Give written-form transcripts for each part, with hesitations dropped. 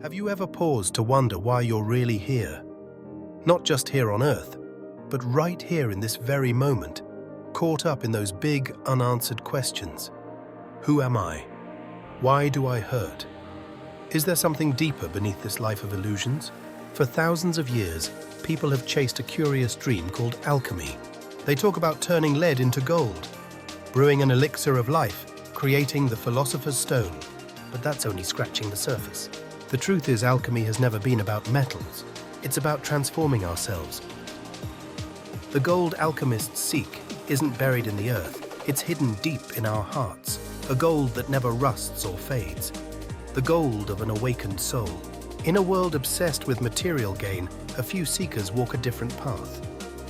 Have you ever paused to wonder why you're really here? Not just here on Earth, but right here in this very moment, caught up in those big, unanswered questions. Who am I? Why do I hurt? Is there something deeper beneath this life of illusions? For thousands of years, people have chased a curious dream called alchemy. They talk about turning lead into gold, brewing an elixir of life, creating the philosopher's stone. But that's only scratching the surface. The truth is, alchemy has never been about metals. It's about transforming ourselves. The gold alchemists seek isn't buried in the earth. It's hidden deep in our hearts, a gold that never rusts or fades. The gold of an awakened soul. In a world obsessed with material gain, a few seekers walk a different path.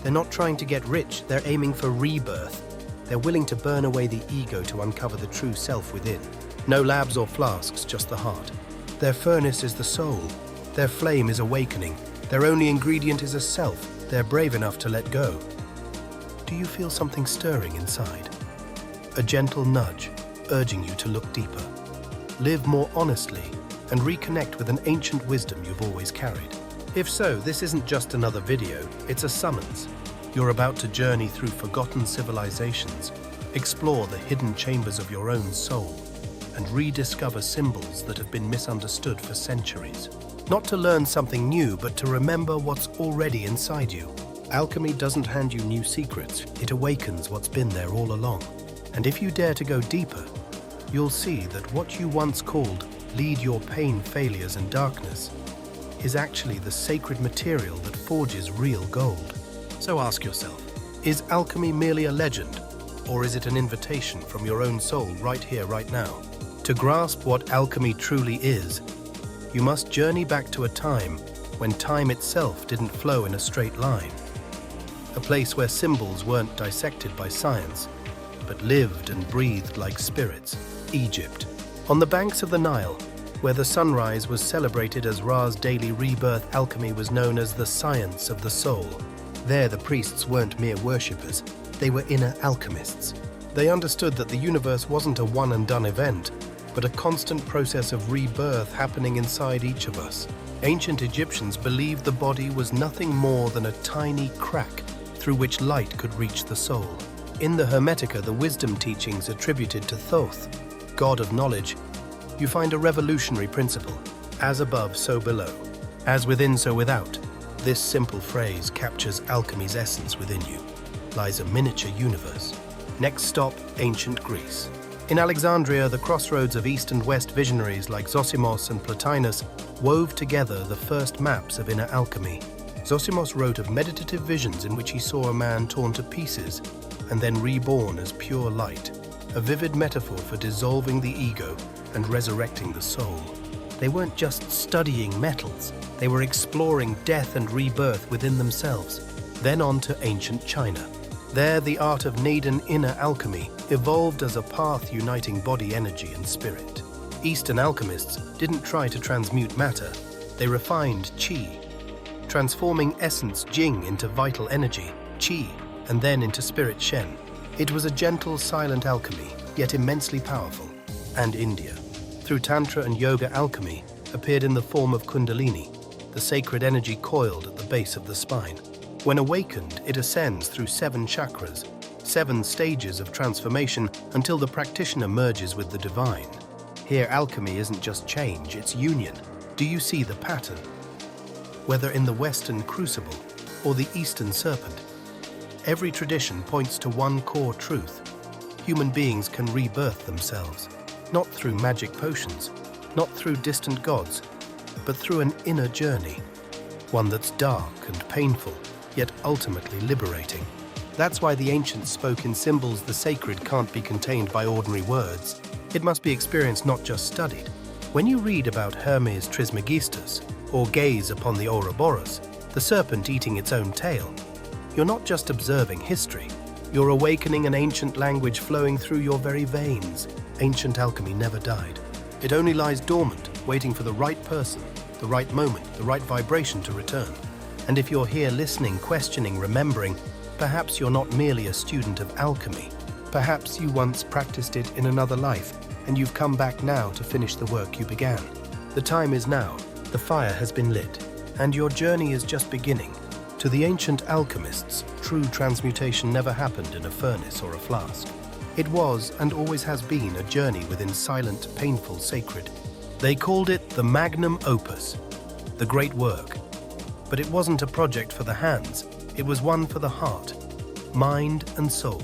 They're not trying to get rich, they're aiming for rebirth. They're willing to burn away the ego to uncover the true self within. No labs or flasks, just the heart. Their furnace is the soul. Their flame is awakening. Their only ingredient is a self they're brave enough to let go. Do you feel something stirring inside? A gentle nudge, urging you to look deeper. Live more honestly and reconnect with an ancient wisdom you've always carried. If so, this isn't just another video, it's a summons. You're about to journey through forgotten civilizations, explore the hidden chambers of your own soul, and rediscover symbols that have been misunderstood for centuries. Not to learn something new, but to remember what's already inside you. Alchemy doesn't hand you new secrets, it awakens what's been there all along. And if you dare to go deeper, you'll see that what you once called lead your pain, failures, and darkness is actually the sacred material that forges real gold. So ask yourself, is alchemy merely a legend, or is it an invitation from your own soul right here, right now? To grasp what alchemy truly is, you must journey back to a time when time itself didn't flow in a straight line. A place where symbols weren't dissected by science, but lived and breathed like spirits. Egypt. On the banks of the Nile, where the sunrise was celebrated as Ra's daily rebirth, alchemy was known as the science of the soul. There, the priests weren't mere worshippers, they were inner alchemists. They understood that the universe wasn't a one-and-done event, but a constant process of rebirth happening inside each of us. Ancient Egyptians believed the body was nothing more than a tiny crack through which light could reach the soul. In the Hermetica, the wisdom teachings attributed to Thoth, god of knowledge, you find a revolutionary principle: as above, so below, as within, so without. This simple phrase captures alchemy's essence. Within you lies a miniature universe. Next stop, ancient Greece. In Alexandria, the crossroads of East and West visionaries like Zosimos and Plotinus wove together the first maps of inner alchemy. Zosimos wrote of meditative visions in which he saw a man torn to pieces and then reborn as pure light, a vivid metaphor for dissolving the ego and resurrecting the soul. They weren't just studying metals, they were exploring death and rebirth within themselves. Then on to ancient China. There, the art of Naden inner alchemy evolved as a path uniting body energy and spirit. Eastern alchemists didn't try to transmute matter, they refined qi, transforming essence Jing into vital energy, qi, and then into spirit Shen. It was a gentle, silent alchemy, yet immensely powerful. And India, through Tantra and Yoga, alchemy appeared in the form of Kundalini, the sacred energy coiled at the base of the spine. When awakened, it ascends through 7 chakras, 7 stages of transformation until the practitioner merges with the divine. Here, alchemy isn't just change, it's union. Do you see the pattern? Whether in the Western crucible or the Eastern serpent, every tradition points to one core truth: human beings can rebirth themselves, not through magic potions, not through distant gods, but through an inner journey, one that's dark and painful, yet ultimately liberating. That's why the ancients spoke in symbols. The sacred can't be contained by ordinary words. It must be experienced, not just studied. When you read about Hermes Trismegistus or gaze upon the Ouroboros, the serpent eating its own tail, you're not just observing history, you're awakening an ancient language flowing through your very veins. Ancient alchemy never died. It only lies dormant, waiting for the right person, the right moment, the right vibration to return. And if you're here listening, questioning, remembering, perhaps you're not merely a student of alchemy. Perhaps you once practiced it in another life, and you've come back now to finish the work you began. The time is now. The fire has been lit, and your journey is just beginning. To the ancient alchemists, true transmutation never happened in a furnace or a flask. It was, and always has been, a journey within silent, painful, sacred. They called it the magnum opus, the great work. But it wasn't a project for the hands, it was one for the heart, mind and soul.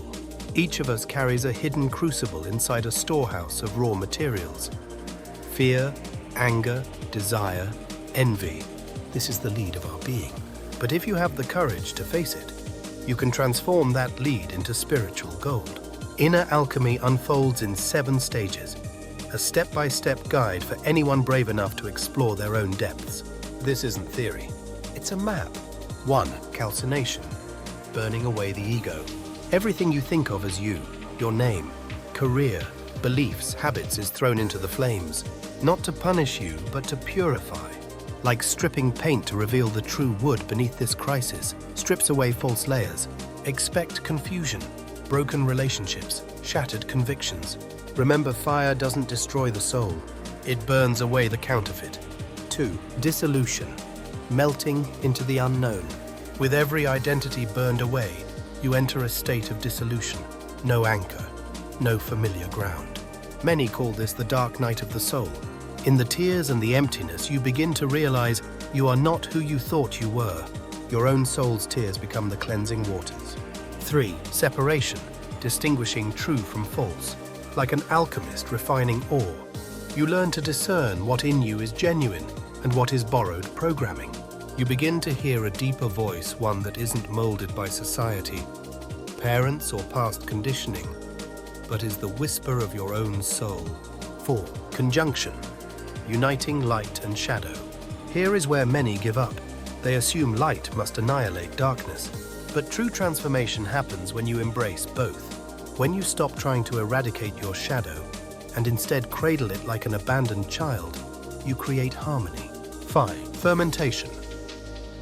Each of us carries a hidden crucible inside a storehouse of raw materials. Fear, anger, desire, envy. This is the lead of our being. But if you have the courage to face it, you can transform that lead into spiritual gold. Inner alchemy unfolds in 7 stages, a step-by-step guide for anyone brave enough to explore their own depths. This isn't theory, it's a map. 1. Calcination, burning away the ego. Everything you think of as you, your name, career, beliefs, habits is thrown into the flames, not to punish you, but to purify. Like stripping paint to reveal the true wood beneath this crisis, strips away false layers. Expect confusion, broken relationships, shattered convictions. Remember, fire doesn't destroy the soul, it burns away the counterfeit. 2. Dissolution, melting into the unknown. With every identity burned away, you enter a state of dissolution. No anchor, no familiar ground. Many call this the dark night of the soul. In the tears and the emptiness, you begin to realize you are not who you thought you were. Your own soul's tears become the cleansing waters. 3. Separation, distinguishing true from false. Like an alchemist refining ore, you learn to discern what in you is genuine and what is borrowed programming. You begin to hear a deeper voice, one that isn't molded by society, parents or past conditioning, but is the whisper of your own soul. 4. Conjunction, uniting light and shadow. Here is where many give up. They assume light must annihilate darkness. But true transformation happens when you embrace both. When you stop trying to eradicate your shadow and instead cradle it like an abandoned child, you create harmony. 5. Fermentation,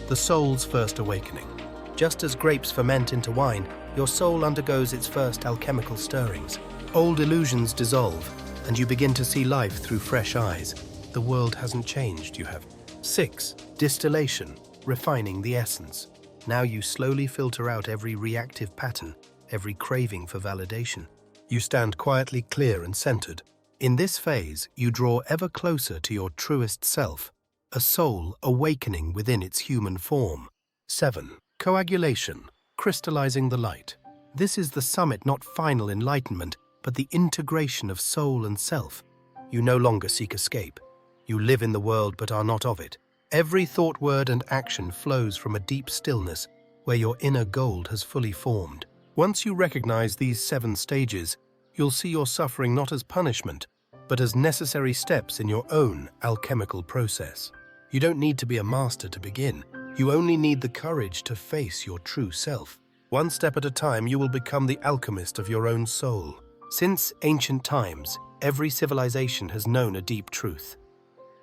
the soul's first awakening. Just as grapes ferment into wine, your soul undergoes its first alchemical stirrings. Old illusions dissolve, and you begin to see life through fresh eyes. The world hasn't changed, you have. 6. Distillation, refining the essence. Now you slowly filter out every reactive pattern, every craving for validation. You stand quietly clear and centered. In this phase, you draw ever closer to your truest self, a soul awakening within its human form. 7. Coagulation, crystallizing the light. This is the summit, not final enlightenment, but the integration of soul and self. You no longer seek escape. You live in the world but are not of it. Every thought, word, and action flows from a deep stillness where your inner gold has fully formed. Once you recognize these 7 stages, you'll see your suffering not as punishment, but as necessary steps in your own alchemical process. You don't need to be a master to begin. You only need the courage to face your true self. One step at a time, you will become the alchemist of your own soul. Since ancient times, every civilization has known a deep truth.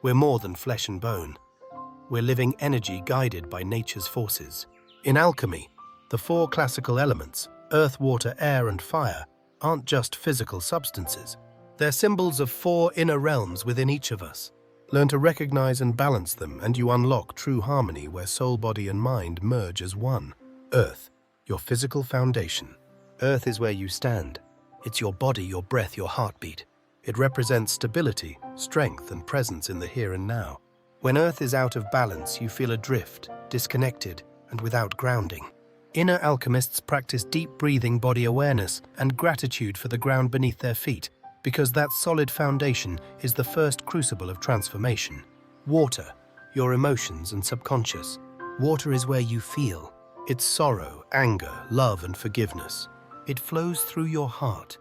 We're more than flesh and bone. We're living energy guided by nature's forces. In alchemy, the 4 classical elements, earth, water, air, and fire, aren't just physical substances. They're symbols of 4 inner realms within each of us. Learn to recognize and balance them, and you unlock true harmony where soul, body, and mind merge as one. Earth, your physical foundation. Earth is where you stand. It's your body, your breath, your heartbeat. It represents stability, strength, and presence in the here and now. When Earth is out of balance, you feel adrift, disconnected, and without grounding. Inner alchemists practice deep breathing, body awareness, and gratitude for the ground beneath their feet, because that solid foundation is the first crucible of transformation. Water, your emotions and subconscious. Water is where you feel. It's sorrow, anger, love, and forgiveness. It flows through your heart,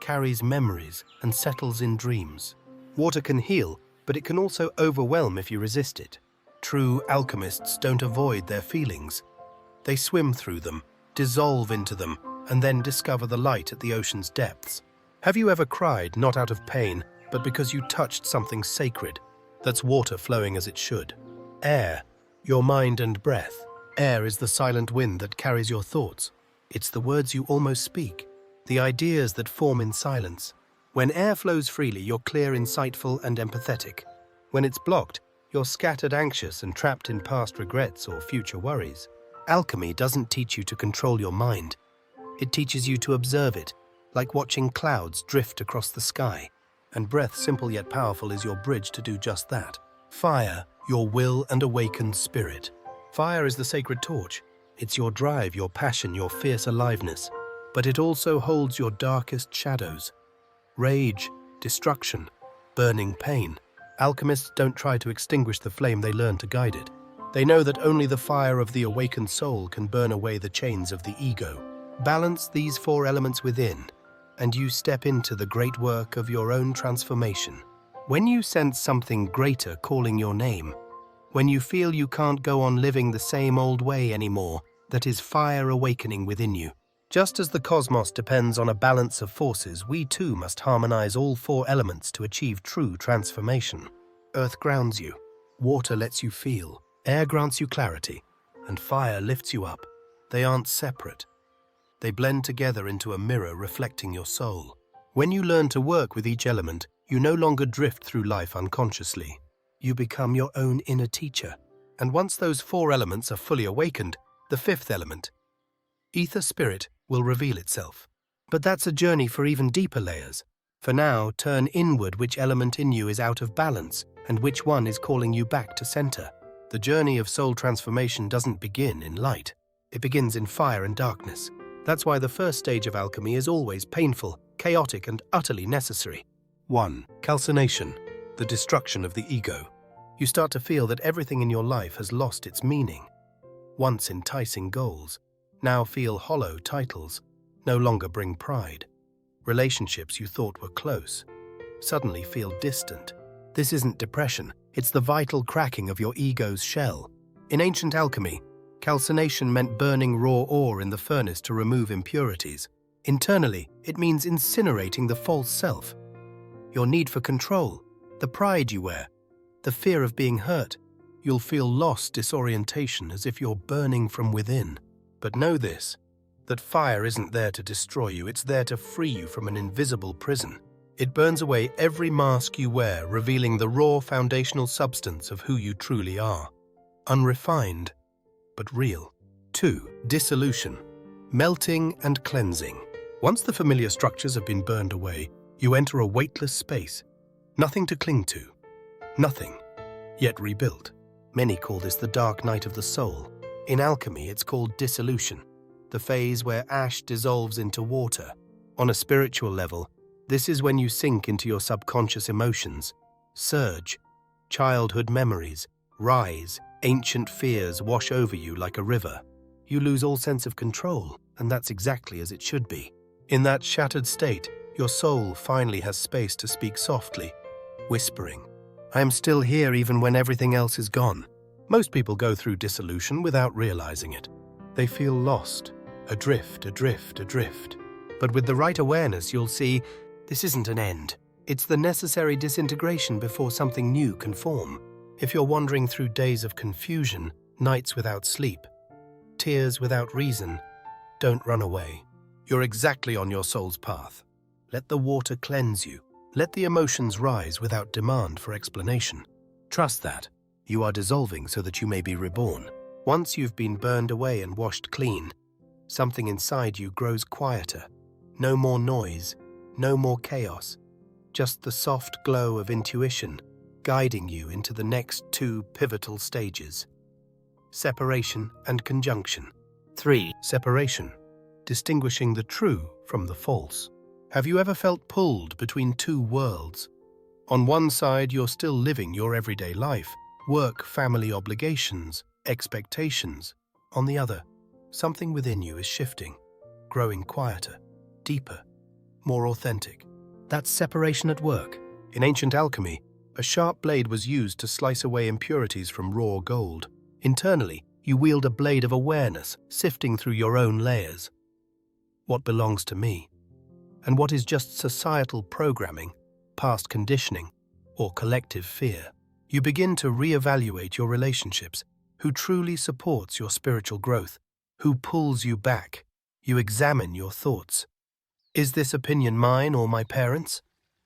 carries memories, and settles in dreams. Water can heal, but it can also overwhelm if you resist it. True alchemists don't avoid their feelings. They swim through them, dissolve into them, and then discover the light at the ocean's depths. Have you ever cried, not out of pain, but because you touched something sacred? That's water flowing as it should. Air, your mind and breath. Air is the silent wind that carries your thoughts. It's the words you almost speak, the ideas that form in silence. When air flows freely, you're clear, insightful, and empathetic. When it's blocked, You're scattered, anxious, and trapped in past regrets or future worries. Alchemy doesn't teach you to control your mind. It teaches you to observe it, like watching clouds drift across the sky. And breath, simple yet powerful, is your bridge to do just that. Fire, your will and awakened spirit. Fire is the sacred torch. It's your drive, your passion, your fierce aliveness. But it also holds your darkest shadows. Rage, destruction, burning pain. Alchemists don't try to extinguish the flame, they learn to guide it. They know that only the fire of the awakened soul can burn away the chains of the ego. Balance these four elements within, and you step into the great work of your own transformation. When you sense something greater calling your name, when you feel you can't go on living the same old way anymore, that is fire awakening within you. Just as the cosmos depends on a balance of forces, we too must harmonize all four elements to achieve true transformation. Earth grounds you, water lets you feel, air grants you clarity, and fire lifts you up. They aren't separate. They blend together into a mirror reflecting your soul. When you learn to work with each element, you no longer drift through life unconsciously. You become your own inner teacher. And once those four elements are fully awakened, the fifth element, ether spirit, will reveal itself. But that's a journey for even deeper layers. For now, turn inward which element in you is out of balance and which one is calling you back to center. The journey of soul transformation doesn't begin in light. It begins in fire and darkness. That's why the first stage of alchemy is always painful, chaotic, and utterly necessary. 1. Calcination, the destruction of the ego. You start to feel that everything in your life has lost its meaning. Once enticing goals, now feel hollow titles, no longer bring pride. Relationships you thought were close, suddenly feel distant. This isn't depression, it's the vital cracking of your ego's shell. In ancient alchemy, calcination meant burning raw ore in the furnace to remove impurities. Internally, it means incinerating the false self. Your need for control, the pride you wear, the fear of being hurt. You'll feel loss, disorientation, as if you're burning from within. But know this, that fire isn't there to destroy you, it's there to free you from an invisible prison. It burns away every mask you wear, revealing the raw foundational substance of who you truly are. Unrefined, but real. 2. Dissolution, melting and cleansing. Once the familiar structures have been burned away, you enter a weightless space. Nothing to cling to. Nothing, yet rebuilt. Many call this the dark night of the soul. In alchemy, it's called dissolution, the phase where ash dissolves into water. On a spiritual level, this is when you sink into your subconscious emotions, surge, childhood memories, rise, ancient fears wash over you like a river. You lose all sense of control, and that's exactly as it should be. In that shattered state, your soul finally has space to speak softly, whispering, "I am still here even when everything else is gone." Most people go through dissolution without realizing it. They feel lost, adrift. But with the right awareness, you'll see this isn't an end. It's the necessary disintegration before something new can form. If you're wandering through days of confusion, nights without sleep, tears without reason, don't run away. You're exactly on your soul's path. Let the water cleanse you. Let the emotions rise without demand for explanation. Trust that. You are dissolving so that you may be reborn. Once you've been burned away and washed clean, something inside you grows quieter. No more noise, no more chaos, just the soft glow of intuition guiding you into the next two pivotal stages. Separation and conjunction. 3. Separation, distinguishing the true from the false. Have you ever felt pulled between two worlds? On one side, you're still living your everyday life, work, family obligations, expectations. On the other, something within you is shifting, growing quieter, deeper, more authentic. That's separation at work. In ancient alchemy, a sharp blade was used to slice away impurities from raw gold. Internally, you wield a blade of awareness, sifting through your own layers. What belongs to me? And what is just societal programming, past conditioning, or collective fear? You begin to reevaluate your relationships. Who truly supports your spiritual growth? Who pulls you back? You examine your thoughts. Is this opinion mine or my parents'?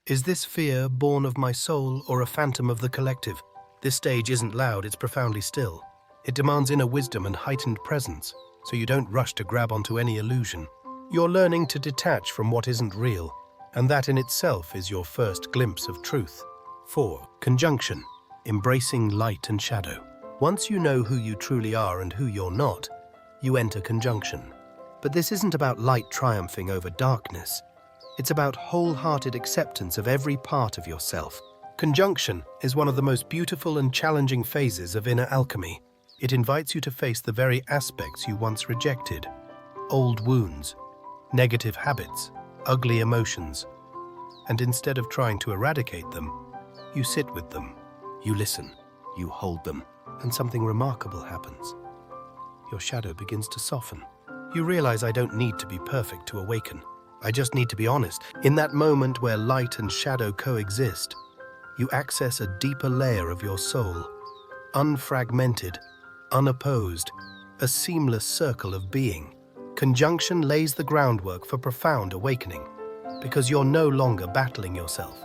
Is this fear born of my soul or a phantom of the collective? This stage isn't loud, it's profoundly still. It demands inner wisdom and heightened presence, so you don't rush to grab onto any illusion. You're learning to detach from what isn't real, and that in itself is your first glimpse of truth. 4. Conjunction. Embracing light and shadow. Once you know who you truly are and who you're not, you enter conjunction. But this isn't about light triumphing over darkness. It's about wholehearted acceptance of every part of yourself. Conjunction is one of the most beautiful and challenging phases of inner alchemy. It invites you to face the very aspects you once rejected. Old wounds, negative habits, ugly emotions. And instead of trying to eradicate them, you sit with them, you listen, you hold them, and something remarkable happens. Your shadow begins to soften. You realize, I don't need to be perfect to awaken. I just need to be honest. In that moment where light and shadow coexist, you access a deeper layer of your soul, unfragmented, unopposed, a seamless circle of being. Conjunction lays the groundwork for profound awakening, because you're no longer battling yourself.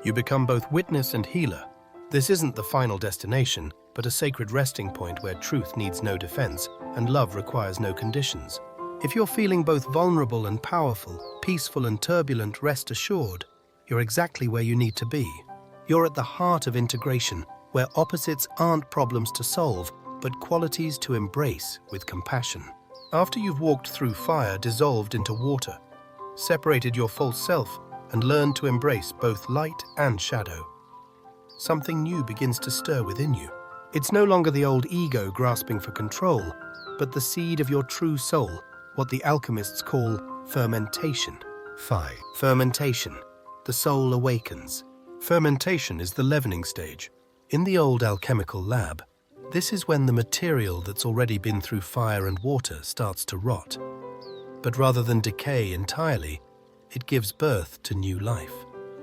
You become both witness and healer. This isn't the final destination, but a sacred resting point where truth needs no defense and love requires no conditions. If you're feeling both vulnerable and powerful, peaceful and turbulent, rest assured, you're exactly where you need to be. You're at the heart of integration, where opposites aren't problems to solve, but qualities to embrace with compassion. After you've walked through fire dissolved into water, separated your false self, and learned to embrace both light and shadow, something new begins to stir within you. It's no longer the old ego grasping for control, but the seed of your true soul, what the alchemists call fermentation. 5. Fermentation. The soul awakens. Fermentation is the leavening stage. In the old alchemical lab, this is when the material that's already been through fire and water starts to rot. But rather than decay entirely, it gives birth to new life.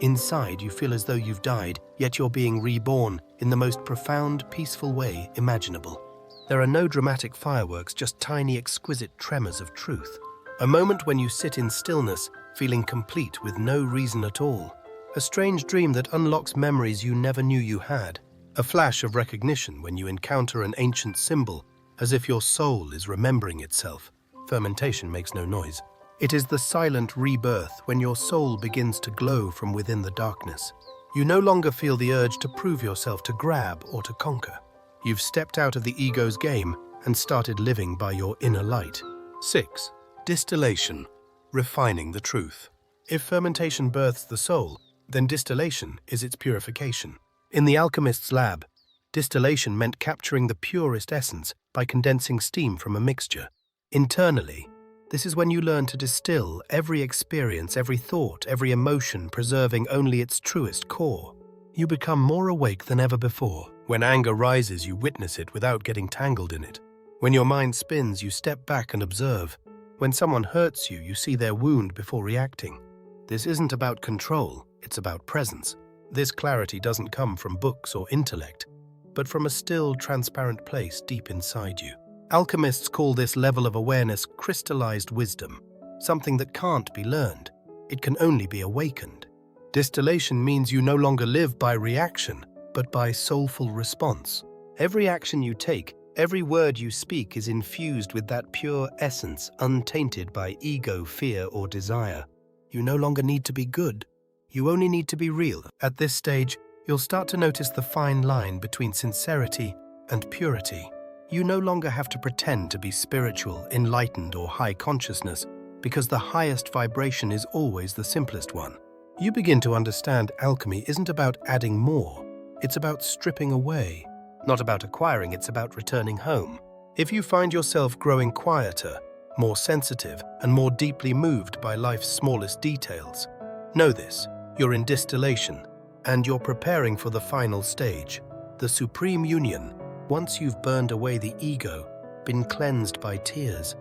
Inside, you feel as though you've died, yet you're being reborn in the most profound, peaceful way imaginable. There are no dramatic fireworks, just tiny, exquisite tremors of truth. A moment when you sit in stillness, feeling complete with no reason at all. A strange dream that unlocks memories you never knew you had. A flash of recognition when you encounter an ancient symbol, as if your soul is remembering itself. Fermentation makes no noise. It is the silent rebirth when your soul begins to glow from within the darkness. You no longer feel the urge to prove yourself, to grab or to conquer. You've stepped out of the ego's game and started living by your inner light. 6. Distillation. Refining the truth. If fermentation births the soul, then distillation is its purification. In the alchemist's lab, distillation meant capturing the purest essence by condensing steam from a mixture. Internally, this is when you learn to distill every experience, every thought, every emotion, preserving only its truest core. You become more awake than ever before. When anger rises, you witness it without getting tangled in it. When your mind spins, you step back and observe. When someone hurts you, you see their wound before reacting. This isn't about control, it's about presence. This clarity doesn't come from books or intellect, but from a still, transparent place deep inside you. Alchemists call this level of awareness crystallized wisdom, something that can't be learned. It can only be awakened. Distillation means you no longer live by reaction, but by soulful response. Every action you take, every word you speak is infused with that pure essence, untainted by ego, fear, or desire. You no longer need to be good. You only need to be real. At this stage, you'll start to notice the fine line between sincerity and purity. You no longer have to pretend to be spiritual, enlightened, or high consciousness, because the highest vibration is always the simplest one. You begin to understand alchemy isn't about adding more, it's about stripping away. Not about acquiring, it's about returning home. If you find yourself growing quieter, more sensitive, and more deeply moved by life's smallest details, know this, you're in distillation, and you're preparing for the final stage, the supreme union. Once you've burned away the ego, been cleansed by tears,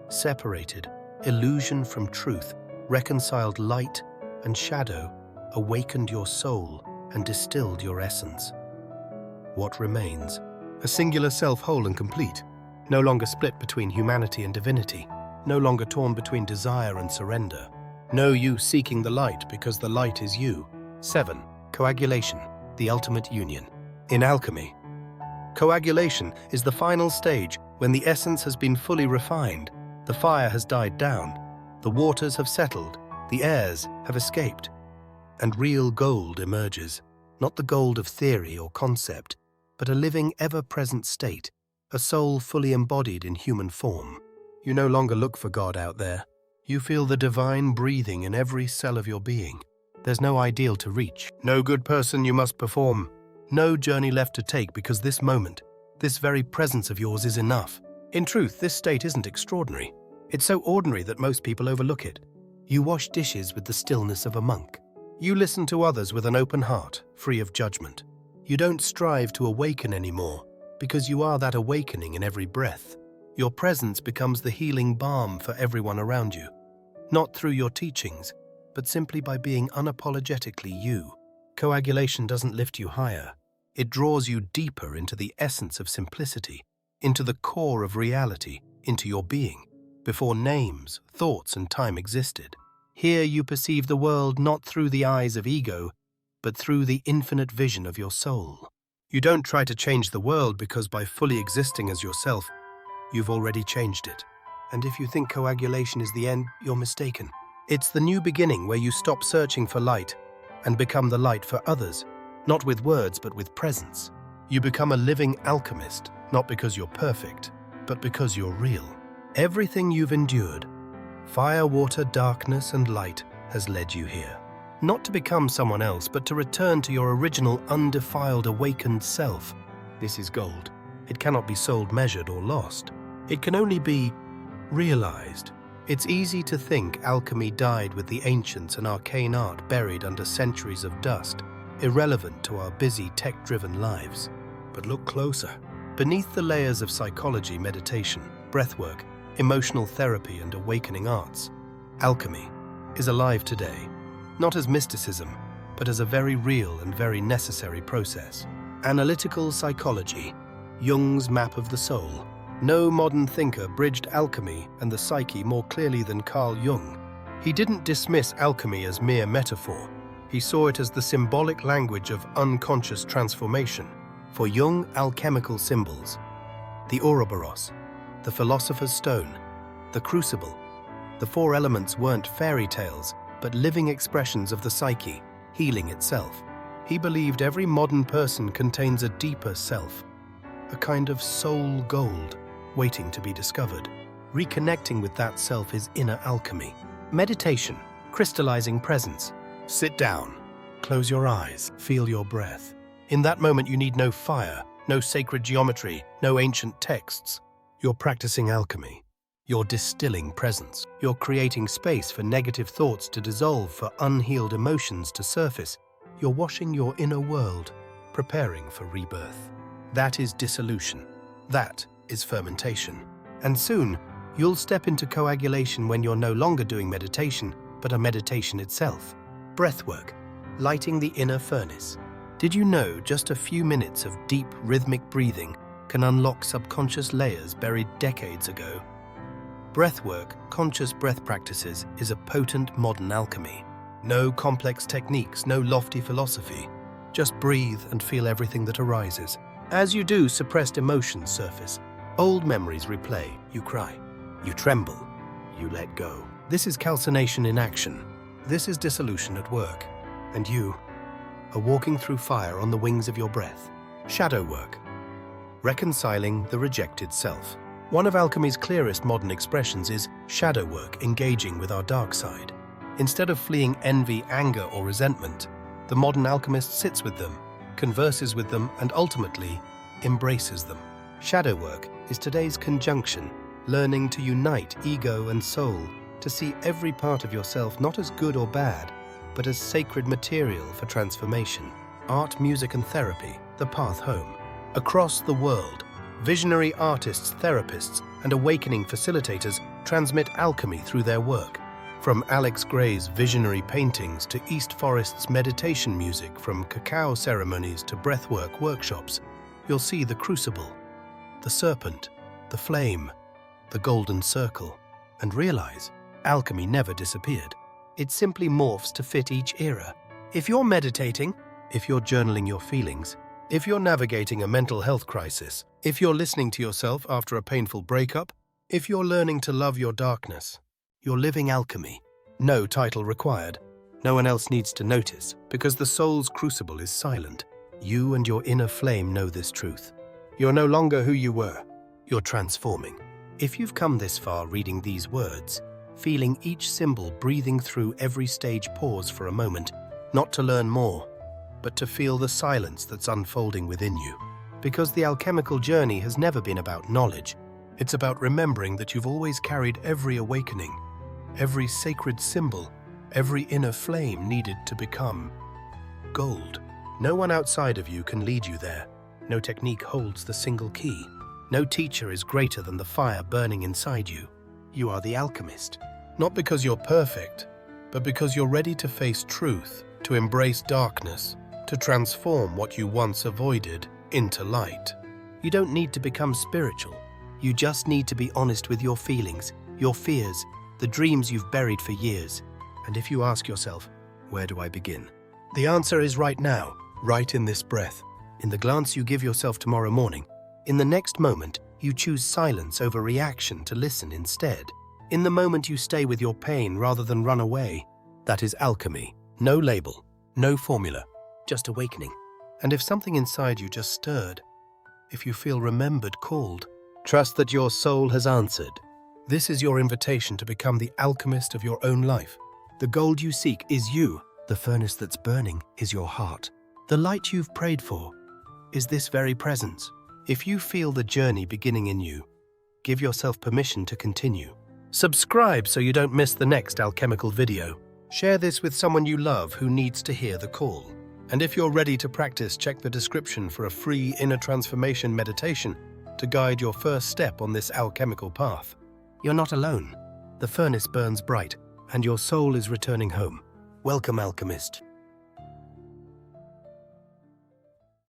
separated, illusion from truth, reconciled light and shadow, awakened your soul and distilled your essence. What remains? A singular self, whole and complete, no longer split between humanity and divinity, no longer torn between desire and surrender. No you seeking the light because the light is you. 7. Coagulation, the ultimate union. In alchemy, Coagulation is the final stage when the essence has been fully refined, the fire has died down, the waters have settled, the airs have escaped, and real gold emerges, not the gold of theory or concept, but a living, ever-present state, a soul fully embodied in human form. You no longer look for God out there. You feel the divine breathing in every cell of your being. There's no ideal to reach, no good person you must perform, no journey left to take, because this moment, this very presence of yours is enough. In truth, this state isn't extraordinary. It's so ordinary that most people overlook it. You wash dishes with the stillness of a monk. You listen to others with an open heart, free of judgment. You don't strive to awaken anymore, because you are that awakening in every breath. Your presence becomes the healing balm for everyone around you, not through your teachings, but simply by being unapologetically you. Coagulation doesn't lift you higher. It draws you deeper into the essence of simplicity, into the core of reality, into your being, before names, thoughts, and time existed. Here you perceive the world not through the eyes of ego, but through the infinite vision of your soul. You don't try to change the world, because by fully existing as yourself, you've already changed it. And if you think coagulation is the end, you're mistaken. It's the new beginning where you stop searching for light and become the light for others, not with words but with presence. You become a living alchemist, not because you're perfect, but because you're real. Everything you've endured, fire, water, darkness, and light, has led you here. Not to become someone else, but to return to your original, undefiled, awakened self. This is gold. It cannot be sold, measured, or lost. It can only be realized. It's easy to think alchemy died with the ancients and arcane art buried under centuries of dust, irrelevant to our busy, tech-driven lives. But look closer. Beneath the layers of psychology, meditation, breathwork, emotional therapy, and awakening arts, alchemy is alive today, not as mysticism, but as a very real and very necessary process. Analytical psychology, Jung's map of the soul. No modern thinker bridged alchemy and the psyche more clearly than Carl Jung. He didn't dismiss alchemy as mere metaphor. He saw it as the symbolic language of unconscious transformation. For Jung, alchemical symbols, the Ouroboros, the philosopher's stone, the crucible, the four elements weren't fairy tales, but living expressions of the psyche, healing itself. He believed every modern person contains a deeper self, a kind of soul gold waiting to be discovered. Reconnecting with that self is inner alchemy. Meditation, crystallizing presence. Sit down, close your eyes, feel your breath. In that moment you need no fire, no sacred geometry, no ancient texts. You're practicing alchemy. You're distilling presence. You're creating space for negative thoughts to dissolve, for unhealed emotions to surface. You're washing your inner world, preparing for rebirth. That is dissolution. That is fermentation. And soon, you'll step into coagulation when you're no longer doing meditation, but a meditation itself. Breathwork, lighting the inner furnace. Did you know just a few minutes of deep, rhythmic breathing can unlock subconscious layers buried decades ago? Breathwork, conscious breath practices, is a potent modern alchemy. No complex techniques, no lofty philosophy. Just breathe and feel everything that arises. As you do, suppressed emotions surface. Old memories replay. You cry. You tremble. You let go. This is calcination in action. This is dissolution at work. And you are walking through fire on the wings of your breath. Shadow work. Reconciling the rejected self. One of alchemy's clearest modern expressions is shadow work, engaging with our dark side. Instead of fleeing envy, anger, or resentment, the modern alchemist sits with them, converses with them, and ultimately embraces them. Shadow work is today's conjunction, learning to unite ego and soul, to see every part of yourself not as good or bad, but as sacred material for transformation. Art, music, and therapy, the path home. Across the world, visionary artists, therapists, and awakening facilitators transmit alchemy through their work. From Alex Gray's visionary paintings to East Forest's meditation music, from cacao ceremonies to breathwork workshops, you'll see the crucible, the serpent, the flame, the golden circle, and realize alchemy never disappeared. It simply morphs to fit each era. If you're meditating, if you're journaling your feelings, If you're navigating a mental health crisis, if you're listening to yourself after a painful breakup, if you're learning to love your darkness, you're living alchemy. No title required. No one else needs to notice, because the soul's crucible is silent. You and your inner flame know this truth. You're no longer who you were. You're transforming. If you've come this far reading these words, feeling each symbol breathing through every stage, pause for a moment, not to learn more, but to feel the silence that's unfolding within you. Because the alchemical journey has never been about knowledge. It's about remembering that you've always carried every awakening, every sacred symbol, every inner flame needed to become gold. No one outside of you can lead you there. No technique holds the single key. No teacher is greater than the fire burning inside you. You are the alchemist. Not because you're perfect, but because you're ready to face truth, to embrace darkness, to transform what you once avoided into light. You don't need to become spiritual. You just need to be honest with your feelings, your fears, the dreams you've buried for years. And if you ask yourself, where do I begin? The answer is right now, right in this breath, in the glance you give yourself tomorrow morning. In the next moment, you choose silence over reaction to listen instead. In the moment you stay with your pain rather than run away. That is alchemy. No label, no formula, just awakening. And if something inside you just stirred, if you feel remembered, called, trust that your soul has answered. This is your invitation to become the alchemist of your own life. The gold you seek is you. The furnace that's burning is your heart. The light you've prayed for is this very presence. If you feel the journey beginning in you, give yourself permission to continue. Subscribe so you don't miss the next alchemical video. Share this with someone you love who needs to hear the call. And if you're ready to practice, check the description for a free inner transformation meditation to guide your first step on this alchemical path. You're not alone. The furnace burns bright, and your soul is returning home. Welcome, alchemist.